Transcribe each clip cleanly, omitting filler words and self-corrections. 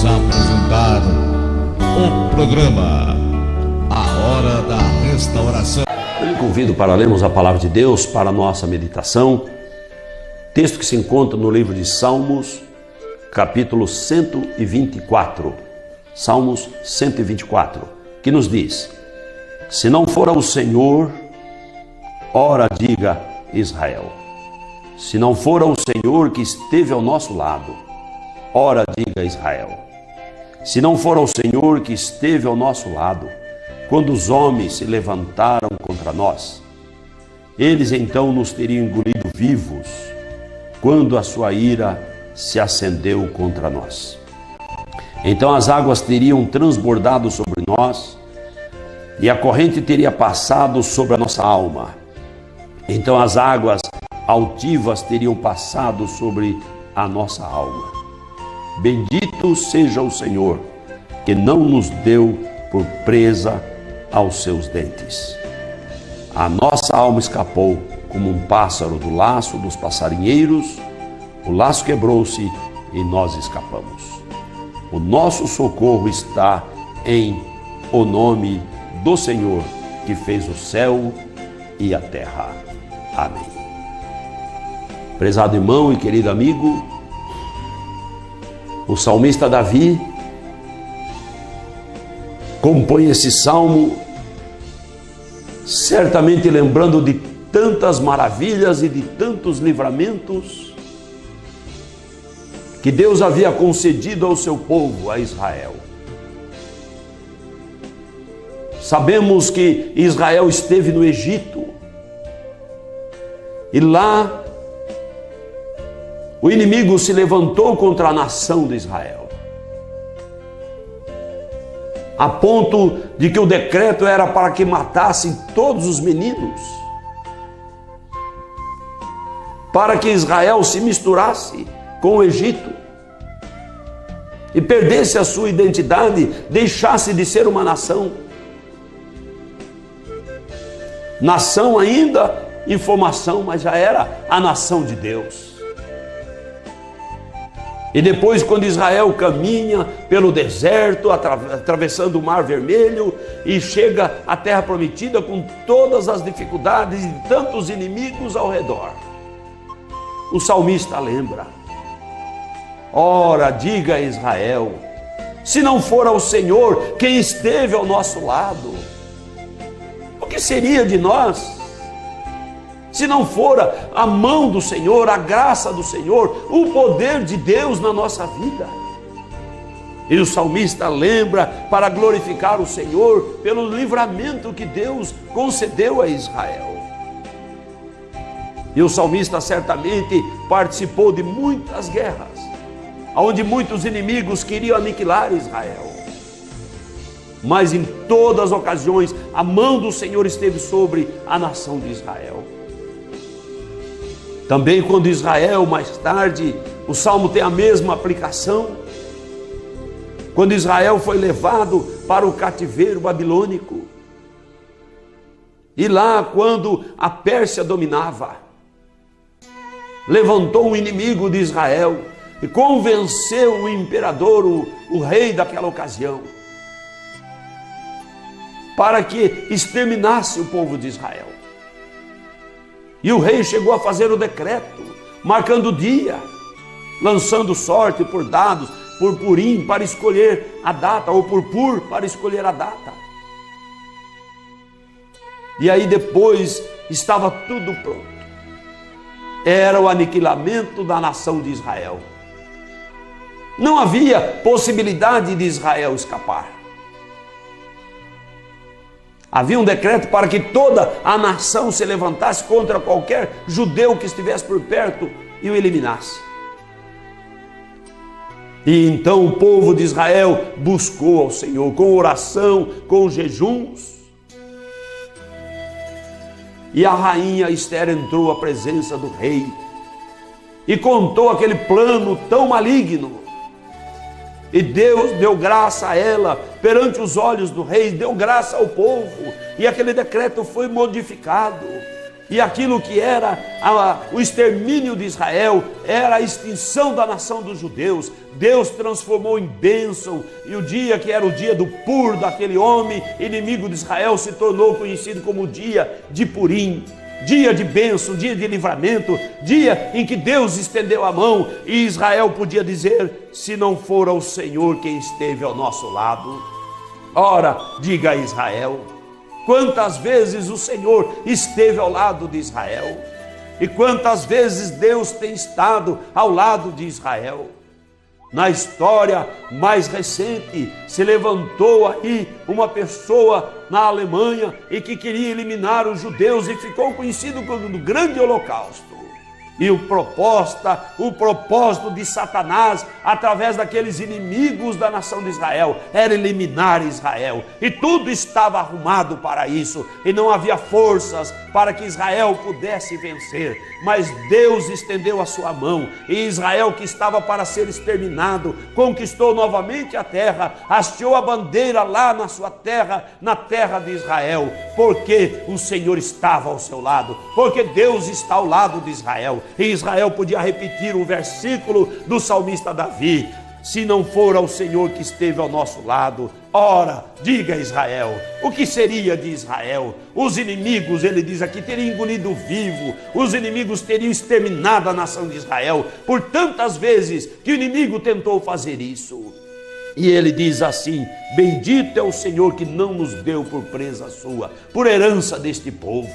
vamos apresentar o programa A Hora da Restauração. Eu lhe convido para lermos a palavra de Deus para a nossa meditação. Texto que se encontra no livro de Salmos, capítulo 124. Salmos 124, que nos diz: se não fora o Senhor, ora diga Israel. Se não fora o Senhor que esteve ao nosso lado, ora diga Israel. Se não fora o Senhor que esteve ao nosso lado, quando os homens se levantaram contra nós, eles então nos teriam engolido vivos, quando a sua ira se acendeu contra nós. Então as águas teriam transbordado sobre nós, e a corrente teria passado sobre a nossa alma. Então as águas altivas teriam passado sobre a nossa alma. Bendito seja o Senhor, que não nos deu por presa aos seus dentes. A nossa alma escapou como um pássaro do laço dos passarinheiros, o laço quebrou-se e nós escapamos. O nosso socorro está em o nome do Senhor, que fez o céu e a terra. Amém. Prezado irmão e querido amigo, o salmista Davi compõe esse salmo certamente lembrando de tantas maravilhas e de tantos livramentos que Deus havia concedido ao seu povo, a Israel. Sabemos que Israel esteve no Egito e lá o inimigo se levantou contra a nação de Israel, a ponto de que o decreto era para que matassem todos os meninos, para que Israel se misturasse com o Egito e perdesse a sua identidade, deixasse de ser uma nação. Nação ainda em formação, mas já era a nação de Deus. E depois, quando Israel caminha pelo deserto, atravessando o Mar Vermelho, e chega à Terra Prometida com todas as dificuldades e tantos inimigos ao redor, o salmista lembra: ora, diga a Israel, se não fora o Senhor quem esteve ao nosso lado, o que seria de nós? Se não fora a mão do Senhor, a graça do Senhor, o poder de Deus na nossa vida. E o salmista lembra para glorificar o Senhor pelo livramento que Deus concedeu a Israel. E o salmista certamente participou de muitas guerras, onde muitos inimigos queriam aniquilar Israel. Mas em todas as ocasiões, a mão do Senhor esteve sobre a nação de Israel. Também quando Israel, mais tarde, o Salmo tem a mesma aplicação, quando Israel foi levado para o cativeiro babilônico, e lá quando a Pérsia dominava, levantou um inimigo de Israel e convenceu o imperador, o rei daquela ocasião, para que exterminasse o povo de Israel. E o rei chegou a fazer o decreto, marcando o dia, lançando sorte por dados, por purim para escolher a data, ou por pur para escolher a data. E aí depois estava tudo pronto. Era o aniquilamento da nação de Israel. Não havia possibilidade de Israel escapar. Havia um decreto para que toda a nação se levantasse contra qualquer judeu que estivesse por perto e o eliminasse. E então o povo de Israel buscou ao Senhor com oração, com jejuns. E a rainha Ester entrou à presença do rei e contou aquele plano tão maligno. E Deus deu graça a ela perante os olhos do rei, deu graça ao povo, e aquele decreto foi modificado. E aquilo que era o extermínio de Israel, era a extinção da nação dos judeus, Deus transformou em bênção. E o dia que era o dia do Pur, daquele homem inimigo de Israel, se tornou conhecido como o dia de Purim. Dia de bênção, dia de livramento, dia em que Deus estendeu a mão e Israel podia dizer: se não for o Senhor quem esteve ao nosso lado. Ora, diga a Israel, quantas vezes o Senhor esteve ao lado de Israel e quantas vezes Deus tem estado ao lado de Israel. Na história mais recente, se levantou aí uma pessoa na Alemanha e que queria eliminar os judeus e ficou conhecido como o Grande Holocausto. E o propósito de Satanás, através daqueles inimigos da nação de Israel, era eliminar Israel. E tudo estava arrumado para isso. E não havia forças para que Israel pudesse vencer. Mas Deus estendeu a sua mão. E Israel, que estava para ser exterminado, conquistou novamente a terra, hasteou a bandeira lá na sua terra, na terra de Israel. Porque o Senhor estava ao seu lado. Porque Deus está ao lado de Israel. E Israel podia repetir o versículo do salmista Davi: se não for ao Senhor que esteve ao nosso lado. Ora, diga a Israel, o que seria de Israel? Os inimigos, ele diz aqui, teriam engolido vivo, os inimigos teriam exterminado a nação de Israel, por tantas vezes que o inimigo tentou fazer isso. E ele diz assim: bendito é o Senhor que não nos deu por presa sua, por herança deste povo.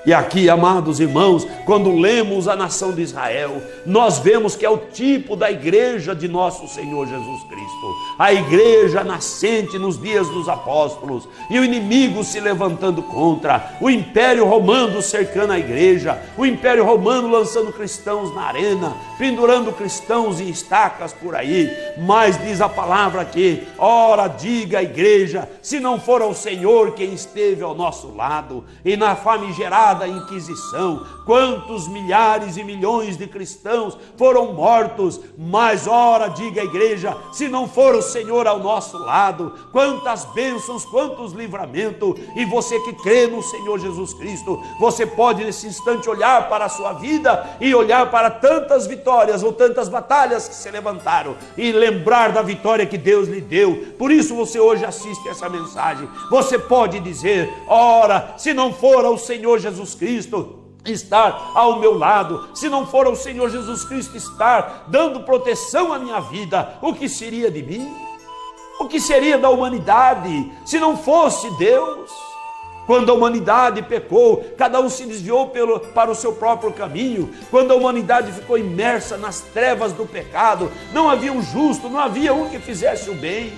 E aqui, amados irmãos, quando lemos a nação de Israel, nós vemos que é o tipo da igreja de nosso Senhor Jesus Cristo. A igreja nascente nos dias dos apóstolos, e o inimigo se levantando contra, o Império Romano cercando a igreja, o Império Romano lançando cristãos na arena, pendurando cristãos em estacas por aí. Mas diz a palavra aqui: ora, diga a igreja, se não for ao Senhor quem esteve ao nosso lado. E na famigerada Inquisição, quantos milhares e milhões de cristãos foram mortos. Mas ora, diga a igreja, se não for o Senhor ao nosso lado, quantas bênçãos, quantos livramentos. E você que crê no Senhor Jesus Cristo, você pode nesse instante olhar para a sua vida e olhar para tantas vitórias ou tantas batalhas que se levantaram e lembrar da vitória que Deus lhe deu. Por isso você hoje assiste essa mensagem. Você pode dizer: ora, se não for ao Senhor Jesus Cristo estar ao meu lado, se não for o Senhor Jesus Cristo estar dando proteção à minha vida, o que seria de mim? O que seria da humanidade se não fosse Deus? Quando a humanidade pecou, cada um se desviou para o seu próprio caminho. Quando a humanidade ficou imersa nas trevas do pecado, não havia um justo, não havia um que fizesse o bem.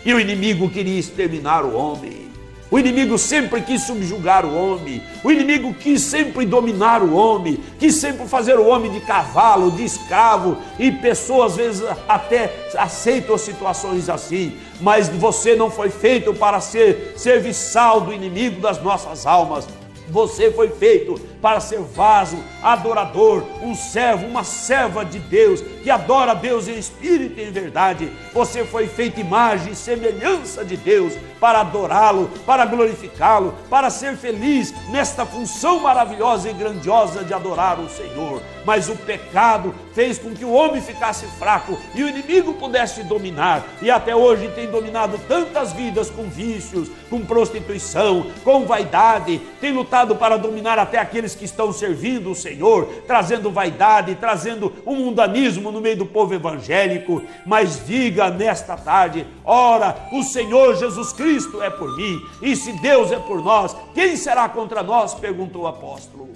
E o inimigo queria exterminar o homem. O inimigo sempre quis subjugar o homem. O inimigo quis sempre dominar o homem. Quis sempre fazer o homem de cavalo, de escravo. E pessoas às vezes até aceitam situações assim. Mas você não foi feito para ser serviçal do inimigo das nossas almas. Você foi feito para ser vaso, adorador, um servo, uma serva de Deus, que adora a Deus em espírito e em verdade. Você foi feito imagem e semelhança de Deus, para adorá-lo, para glorificá-lo, para ser feliz nesta função maravilhosa e grandiosa de adorar o Senhor. Mas o pecado fez com que o homem ficasse fraco e o inimigo pudesse dominar. E até hoje tem dominado tantas vidas com vícios, com prostituição, com vaidade. Tem lutado para dominar até aqueles que estão servindo o Senhor, trazendo vaidade, trazendo um mundanismo no meio do povo evangélico. Mas diga nesta tarde: ora, o Senhor Jesus Cristo é por mim, e se Deus é por nós, quem será contra nós? Perguntou o apóstolo.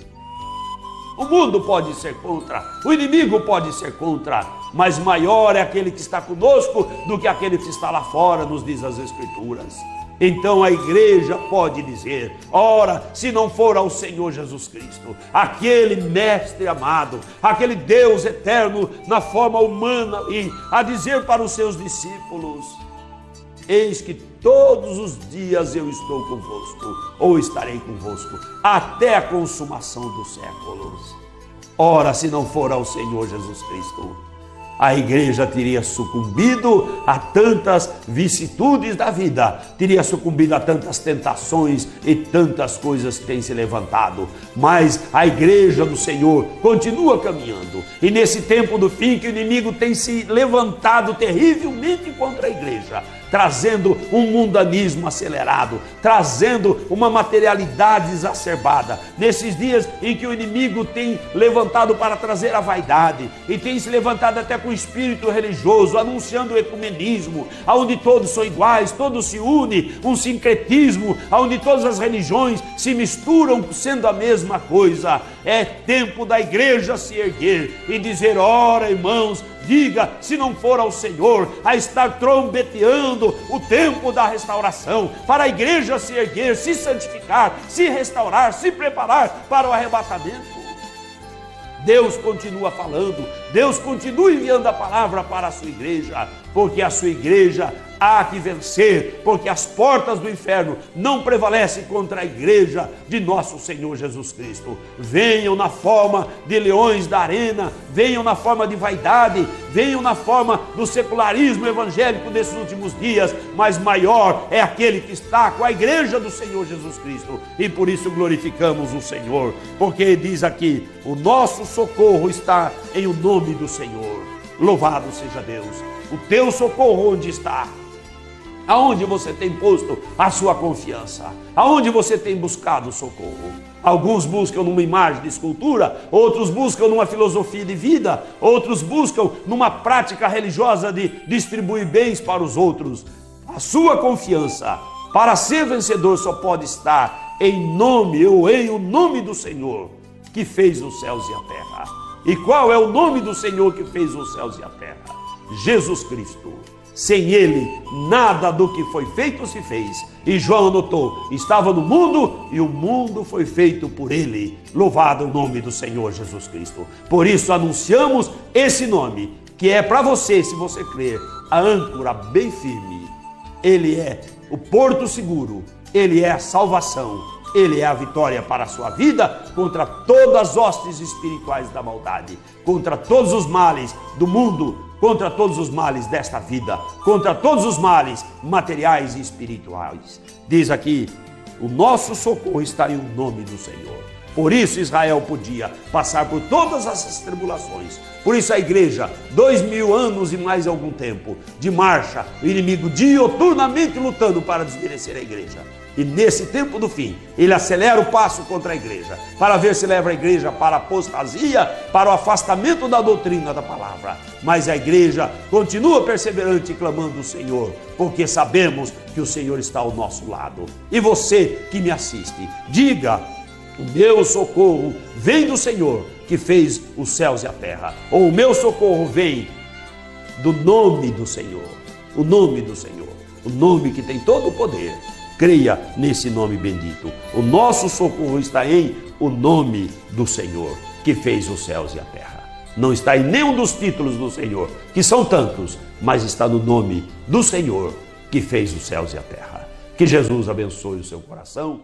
O mundo pode ser contra, o inimigo pode ser contra, mas maior é aquele que está conosco do que aquele que está lá fora, nos diz as Escrituras. Então a igreja pode dizer: ora, se não for ao Senhor Jesus Cristo, aquele mestre amado, aquele Deus eterno na forma humana, e a dizer para os seus discípulos: eis que todos os dias eu estou convosco, ou estarei convosco, até a consumação dos séculos. Ora, se não for ao Senhor Jesus Cristo, a igreja teria sucumbido a tantas vicissitudes da vida, teria sucumbido a tantas tentações e tantas coisas que têm se levantado. Mas a igreja do Senhor continua caminhando. E nesse tempo do fim que o inimigo tem se levantado terrivelmente contra a igreja, trazendo um mundanismo acelerado, trazendo uma materialidade exacerbada. Nesses dias em que o inimigo tem levantado para trazer a vaidade, e tem se levantado até com o espírito religioso, anunciando o ecumenismo, onde todos são iguais, todos se unem, um sincretismo, onde todas as religiões se misturam sendo a mesma coisa. É tempo da igreja se erguer e dizer: ora, irmãos, diga, se não for ao Senhor, a estar trombeteando o tempo da restauração, para a igreja se erguer, se santificar, se restaurar, se preparar para o arrebatamento. Deus continua falando, Deus continua enviando a palavra para a sua igreja, porque a sua igreja há que vencer, porque as portas do inferno não prevalecem contra a igreja de nosso Senhor Jesus Cristo. Venham na forma de leões da arena, venham na forma de vaidade, venham na forma do secularismo evangélico desses últimos dias, mas maior é aquele que está com a igreja do Senhor Jesus Cristo, e por isso glorificamos o Senhor, porque diz aqui: o nosso socorro está em o nome do Senhor. Louvado seja Deus. O teu socorro onde está? Aonde você tem posto a sua confiança? Aonde você tem buscado socorro? Alguns buscam numa imagem de escultura, outros buscam numa filosofia de vida, outros buscam numa prática religiosa de distribuir bens para os outros. A sua confiança para ser vencedor só pode estar em nome ou em o nome do Senhor que fez os céus e a terra. E qual é o nome do Senhor que fez os céus e a terra? Jesus Cristo. Sem ele, nada do que foi feito se fez. E João anotou: estava no mundo e o mundo foi feito por ele. Louvado o nome do Senhor Jesus Cristo. Por isso anunciamos esse nome, que é para você, se você crer, a âncora bem firme. Ele é o porto seguro, ele é a salvação, ele é a vitória para a sua vida contra todas as hostes espirituais da maldade, contra todos os males do mundo, contra todos os males desta vida, contra todos os males materiais e espirituais. Diz aqui: o nosso socorro está em o nome do Senhor. Por isso Israel podia passar por todas essas tribulações. Por isso a igreja, 2000 anos e mais algum tempo de marcha, o inimigo dioturnamente lutando para desmerecer a igreja. E nesse tempo do fim, ele acelera o passo contra a igreja, para ver se leva a igreja para a apostasia, para o afastamento da doutrina da palavra. Mas a igreja continua perseverante e clamando o Senhor, porque sabemos que o Senhor está ao nosso lado. E você que me assiste, diga: o meu socorro vem do Senhor, que fez os céus e a terra. Ou o meu socorro vem do nome do Senhor, o nome do Senhor, o nome que tem todo o poder. Creia nesse nome bendito. O nosso socorro está em o nome do Senhor, que fez os céus e a terra. Não está em nenhum dos títulos do Senhor, que são tantos, mas está no nome do Senhor, que fez os céus e a terra. Que Jesus abençoe o seu coração.